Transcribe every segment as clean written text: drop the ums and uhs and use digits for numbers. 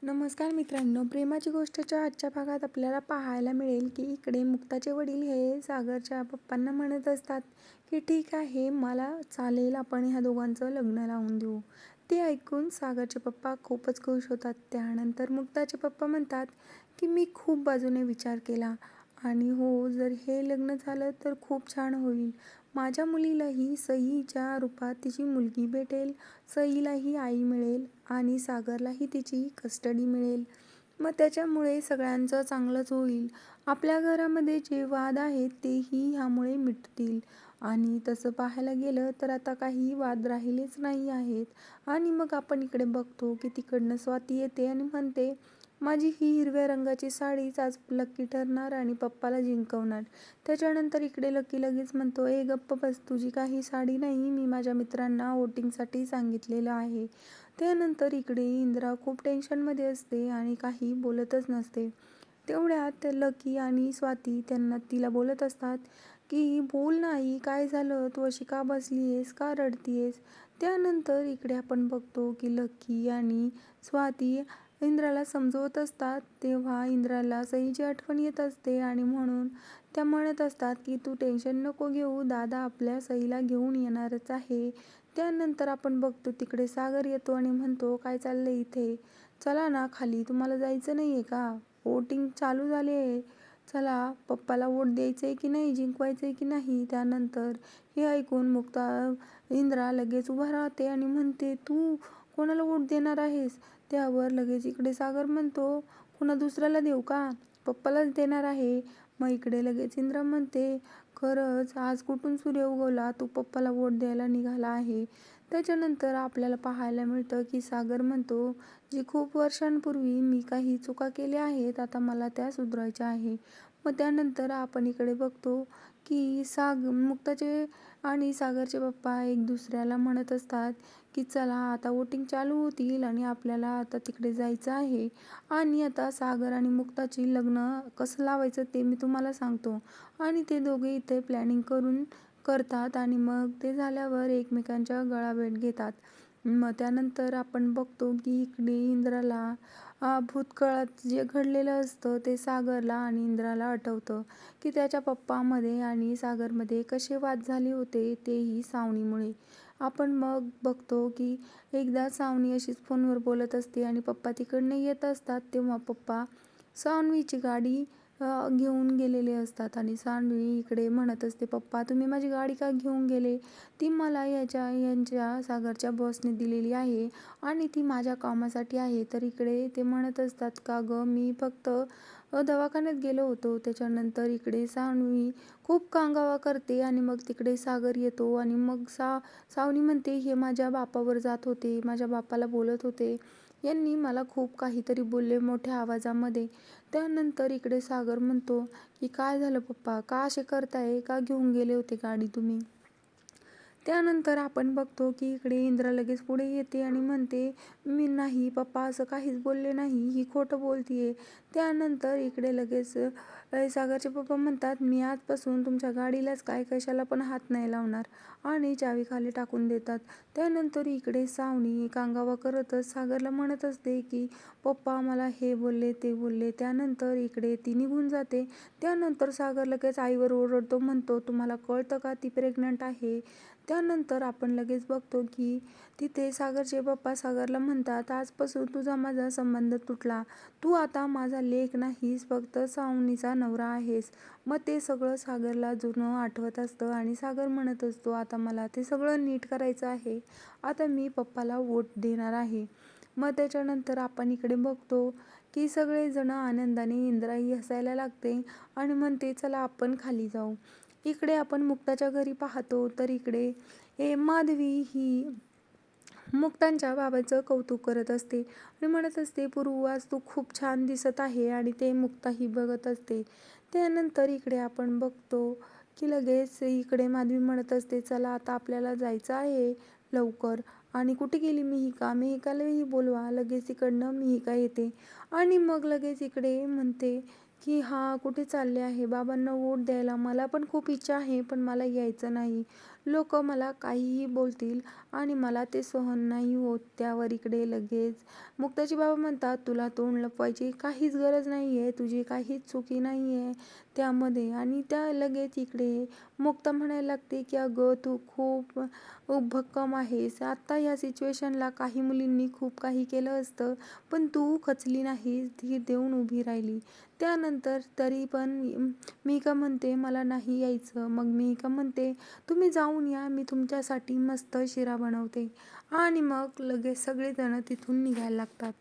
नमस्कार मित्रांनो, प्रेमाची गोष्टच्या आजच्या भागात आपल्याला पाहायला मिळेल की इकडे मुक्ताचे वडील हे सागरच्या पप्पांना म्हणत असतात की ठीक आहे, मला चालेल, आपण ह्या दोघांचं लग्न लावून देऊ. ते ऐकून सागरचे पप्पा खूपच खुश होतात. त्यानंतर मुक्ताचे पप्पा म्हणतात की मी खूप बाजूने विचार केला आणि हो, जर हे लग्न झालं तर खूप छान होईल. माझ्या मुलीलाही सईच्या रूपात तिची मुलगी भेटेल, सईलाही आई मिळेल आणि सागरलाही तिची कस्टडी मिळेल. मग त्याच्यामुळे सगळ्यांचं चांगलंच होईल. आपल्या घरामध्ये जे वाद आहेत तेही ह्यामुळे मिटतील. आणि तसं पाहायला गेलं तर आता काही वाद राहिलेच नाही आहेत. आणि मग आपण इकडे बघतो की तिकडनं स्वाती येते आणि म्हणते, माझी ही हिरव्या रंगाची साडीच आज लकी ठरणार आणि पप्पाला जिंकवणार. त्याच्यानंतर इकडे लकी लगेच म्हणतो, ए गप्प बस, तुझी काही साडी नाही, मी माझ्या मित्रांना वोटिंगसाठी सांगितलेलं आहे. त्यानंतर इकडे इंद्रा खूप टेन्शनमध्ये असते आणि काही बोलतच नसते. तेवढ्यात लकी आणि स्वाती तिला बोलत असतात की बोल नाही, काय झालं, तू अशी का बसली आहेस, का रडतीयेस. त्यानंतर इकडे आपण बघतो की लकी आणि स्वाती इंद्राला समजवत असतात. तेव्हा इंद्राला सईची आठवण येत असते आणि म्हणून त्या म्हणत असतात की तू टेन्शन नको घेऊ, दादा आपल्या सईला घेऊन येणारच आहे. त्यानंतर आपण बघतो तिकडे सागर येतो आणि म्हणतो, काय चाललंय इथे, चला ना खाली, तुम्हाला जायचं नाही आहे का, वोटिंग चालू झाले आहे, चला, पप्पाला वोट द्यायचं आहे की नाही, जिंकवायचं आहे की नाही. त्यानंतर हे ऐकून मुक्ता इंद्रा लगेच उभा राहते आणि म्हणते, तू कोणाला वोट देणार आहेस. त्यावर लगेच इकडे सागर म्हणतो, कुणा दुसऱ्याला देऊ का, पप्पालाच देणार आहे. मग इकडे लगेच इंद्रा म्हणते, खरंच आज कुठून सूर्य उगवला, तू पप्पाला वोट द्यायला निघाला आहे. त्याच्यानंतर आपल्याला पाहायला मिळतं की सागर म्हणतो, जी खूप वर्षांपूर्वी मी काही चुका केल्या आहेत, आता मला त्या सुधारायच्या आहे. मग त्यानंतर आपण इकडे बघतो की मुक्ताचे आणि सागरचे पप्पा एक दुसऱ्याला म्हणत असतात की चला आता वोटिंग चालू होतील आणि आपल्याला आता तिकडे जायचं आहे. आणि आता सागर आणि मुक्ताची लग्न कसं लावायचं ते मी तुम्हाला सांगतो. आणि ते दोघे इथे प्लॅनिंग करतात आणि मग ते झाल्यावर एकमेकांच्या गळाभेट घेतात. मग त्यानंतर आपण बघतो की इकडे इंद्राला भूतकाळात जे घडलेलं असतं ते सागरला आणि इंद्राला आठवतं की त्याच्या पप्पामध्ये आणि सागरमध्ये कसे वाद झाले होते, तेही सावनीमुळे. आपण मग बघतो की एकदा सावनी अशीच फोनवर बोलत असते आणि पप्पा तिकडनं येत असतात. तेव्हा पप्पा सावनीची गाडी घेऊन गेलेले असतात आणि सानवी इकडे म्हणत असते, पप्पा तुम्ही माझी गाडी का घेऊन गेले, ती मला यांच्या सागरच्या बॉसने दिलेली आहे आणि ती माझ्या कामासाठी आहे. तर इकडे ते म्हणत असतात, का गं, मी फक्त दवाखान्यात गेलो होतो. त्याच्यानंतर इकडे सानवी खूप कांगावा करते आणि मग तिकडे सागर येतो आणि मग सावनी म्हणते, हे माझ्या बापावर जात होते, माझ्या बापाला बोलत होते, यांनी मला खूप काहीतरी बोलले मोठ्या आवाजामध्ये. त्यानंतर इकडे सागर म्हणतो की काय झालं पप्पा, का असे करताय, का घेऊन गेले होते गाडी तुम्ही. त्यानंतर आपण बघतो की इकडे इंद्रा लगेच पुढे येते आणि म्हणते, मी नाही पप्पा, असं काहीच बोलले नाही, ही खोटं बोलतीये. त्यानंतर इकडे लगेच सागरचे पप्पा म्हणतात, मी आजपासून तुमच्या गाडीलाच काय कशाला पण हात नाही लावणार आणि चावी खाली टाकून देतात. त्यानंतर इकडे सावनी कांगावा करतच सागरला म्हणत असते की पप्पा मला हे बोलले ते बोलले. त्यानंतर इकडे ती निघून जाते. त्यानंतर सागर लगेच आईवर ओरडतो, म्हणतो, तुम्हाला कळतं का ती प्रेग्नंट आहे. त्यानंतर आपण लगेच बघतो की तिथे सागरचे पप्पा सागरला म्हणतात, आजपासून तुझा माझा संबंध तुटला, तू आता माझा लेक नाहीस, फक्त सावनीचा नवरा आहेस. मग ते सगळं सागरला जुनं आठवत असतं आणि सागर म्हणत असतो, आता मला ते सगळं नीट करायचं आहे, आता मी पप्पाला वोट देणार आहे. मग त्याच्यानंतर आपण इकडे बघतो की सगळेजण आनंदाने, इंद्राही हसायला लागते आणि म्हणते, चला आपण खाली जाऊ. इकडे आपण मुक्ताच्या घरी पाहतो तर इकडे माधवी ही मुक्तांच्या बाबाचं कौतुक करत असते आणि म्हणत असते, पूर्व आज तू खूप छान दिसत आहे आणि ते मुक्ताही बघत असते. त्यानंतर इकडे आपण बघतो की लगेच इकडे माधवी म्हणत असते, चला आता आपल्याला जायचं आहे लवकर. आणि कुठे गेली मिहिका, मिहिकालाही बोलवा. लगेच इकडनं मिहिका येते आणि मग लगेच इकडे म्हणते की हा कुठे चालले आहे, बाबांना वोट द्यायला, मला पण खूप इच्छा आहे पण मला यायचं नाही. लोक मला काहीही बोलतील आणि मला ते सहन नाही होत. त्यावर इकडे लगेच मुक्ताचे बाबा म्हणतात, तुला तोंड लपवायची काहीच गरज नाही आहे, तुझी काहीच चुकी नाही आहे त्यामध्ये. आणि त्या लगेच इकडे मुक्ता म्हणायला लागते की अगं तू खूप भक्कम आहेस. आत्ता या सिच्युएशनला काही मुलींनी खूप काही केलं असतं, पण तू खचली नाही, ती देऊन उभी राहिली. त्यानंतर तरी पण मिका म्हणते मला नाही यायचं. मग मिका म्हणते तुम्ही जाऊन या, मी तुमच्यासाठी मस्त शिरा बनवते. आणि मग लगेच सगळेजण तिथून निघायला लागतात.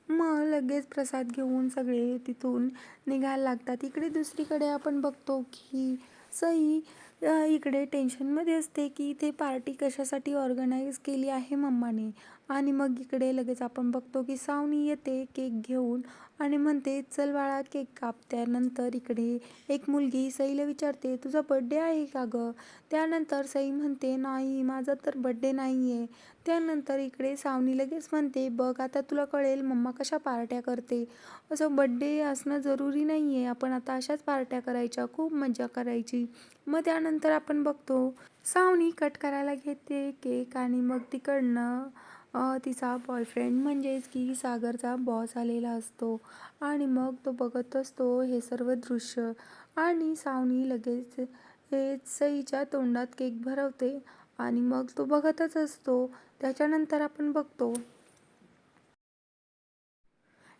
मग लगेच प्रसाद घेऊन सगळे तिथून निघायला लागतात. इकडे दुसरीकडे आपण बघतो की सई इकडे टेन्शनमध्ये असते की इथे पार्टी कशासाठी ऑर्गनाईज केली आहे मम्माने. आणि मग इकडे लगेच आपण बघतो की सावनी येते केक घेऊन आणि म्हणते चल बाळा केक काप. त्यानंतर इकडे एक मुलगी सईला विचारते तुझा बर्थडे आहे का गं? त्यानंतर सई म्हणते नाही, माझा तर बर्थडे नाही आहे. त्यानंतर इकडे सावनी लगेच म्हणते बघ आता तुला कळेल मम्मा कशा पार्ट्या करते. असं बड्डे असणं जरुरी नाही आहे, आपण आता अशाच पार्ट्या करायच्या, खूप मज्जा करायची. मग त्यानंतर आपण बघतो सावनी कट करायला घेते केक आणि मग तिकडनं तिचा बॉयफ्रेंड म्हणजेच की सागरचा बॉस आलेला असतो. आणि मग तो बघत असतो हे सर्व दृश्य आणि सावनी लगेच सईच्या तोंडात केक भरवते आणि मग तो बघतच असतो. त्याच्यानंतर आपण बघतो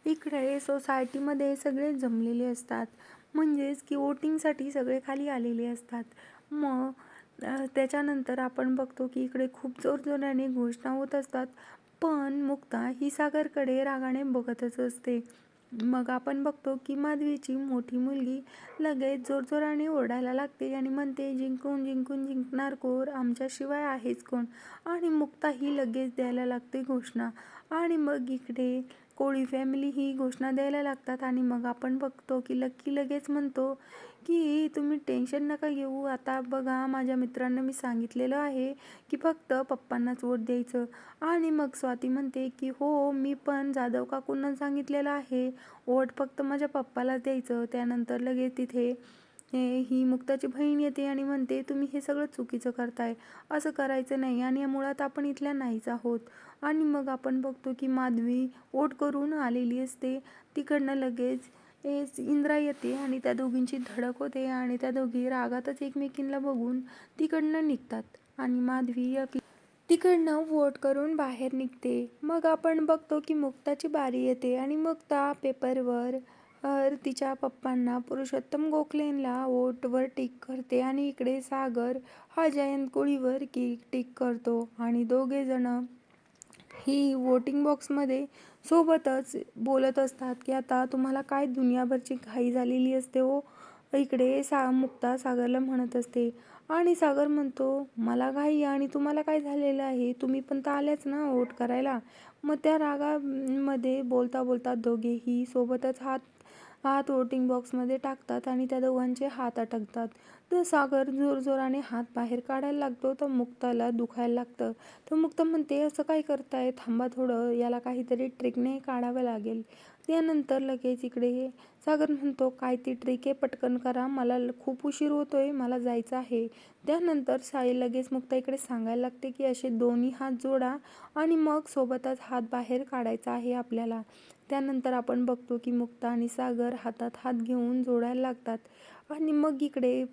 इकडे सोसायटीमध्ये सगळे जमलेले असतात, म्हणजेच की वोटिंगसाठी सगळे खाली आलेले असतात. मग त्याच्यानंतर आपण बघतो की इकडे खूप जोरजोराने घोषणा होत असतात, पण मुक्ता ही सागरकडे रागाने बघतच असते. मग आपण बघतो की माधवीची मोठी मुलगी लगेच जोरजोराने ओरडायला लागते आणि म्हणते जिंकून जिंकून जिंकणार कोण, आमच्याशिवाय आहेच कोण. आणि मुक्ता ही लगेच द्यायला लागते घोषणा. आणि मग इकडे कोळी फॅमिली ही घोषणा द्यायला लागतात. आणि मग आपण बघतो की लक्की लगेच म्हणतो की तुम्ही टेन्शन नका घेऊ, आता बघा माझ्या मित्रांना मी सांगितलेलं आहे की फक्त पप्पांनाच वोट द्यायचं. आणि मग स्वाती म्हणते की हो, मी पण जाधव काकूंना सांगितलेलं आहे वोट फक्त माझ्या पप्पालाच द्यायचं. त्यानंतर लगेच तिथे ही मुक्ताची बहीण येते आणि म्हणते तुम्ही हे सगळं चुकीचं करताय, असं करायचं नाही आणि मुळात आपण इथल्या नाहीच आहोत. आणि मग आपण बघतो की माधवी वोट करून आलेली असते. तिकडनं लगेच इंद्रा येते आणि त्या दोघींची धडक होते आणि त्या दोघी रागातच एकमेकींना बघून तिकडनं निघतात आणि माधवी तिकडनं वोट करून बाहेर निघते. मग आपण बघतो की मुक्ताची बारी येते आणि मुक्ता पेपरवर तिच्या पप्पांना पुरुषोत्तम गोखलेंना वोटवर टिक करते आणि इकडे सागर हा जयंत कोळीवर टिक करतो आणि दोघे जण ही वोटिंग बॉक्समध्ये सोबतच बोलत असतात की आता तुम्हाला काय दुनियाभरची घाई झालेली असते हो. इकडे मुक्ता सागरला म्हणत असते आणि सागर म्हणतो मला घाई आणि तुम्हाला काय झालेलं आहे, तुम्ही पण तर आल्याच ना वोट करायला. मग त्या रागामध्ये बोलता बोलता दोघेही सोबतच हात हात वोटिंग बॉक्समध्ये टाकतात आणि त्या दोघांचे हात अटकतात. तर सागर जोरजोराने हात बाहेर काढायला लागतो तर मुक्ताला दुखायला लागतं. तर मुक्ता म्हणते असं काय करताय, थांबा थोडं, याला काहीतरी ट्रिकने काढावं लागेल. त्यानंतर लगेच इकडे सागर म्हणतो काय ती ट्रिक आहे, पटकन करा, मला खूप उशीर होतोय, मला जायचं आहे. त्यानंतर साई लगेच मुक्ता इकडे सांगायला लागते की असे दोन्ही हात जोडा आणि मग सोबतच हात बाहेर काढायचा आहे आपल्याला. त्यानंतर आपण बघतो की मुक्ता आणि सागर हातात हात घेऊन जोडायला लागतात. आणि मग इकडे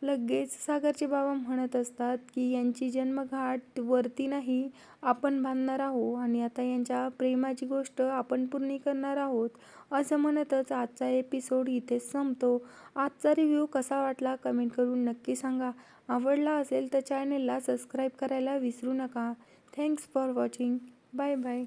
लगेच सागरचे बाबा म्हणत असतात की यांची जन्मगाठ वरती नाही, आपण बांधणार आहोत आणि आता यांच्या प्रेमाची गोष्ट आपण पूर्ण करणार आहोत. असं म्हणतच आजचा एपिसोड इथेच संपतो. आजचा रिव्ह्यू कसा वाटला कमेंट करून नक्की सांगा. आवडला असेल तर चॅनेलला सबस्क्राईब करायला विसरू नका. Thanks for watching. Bye bye.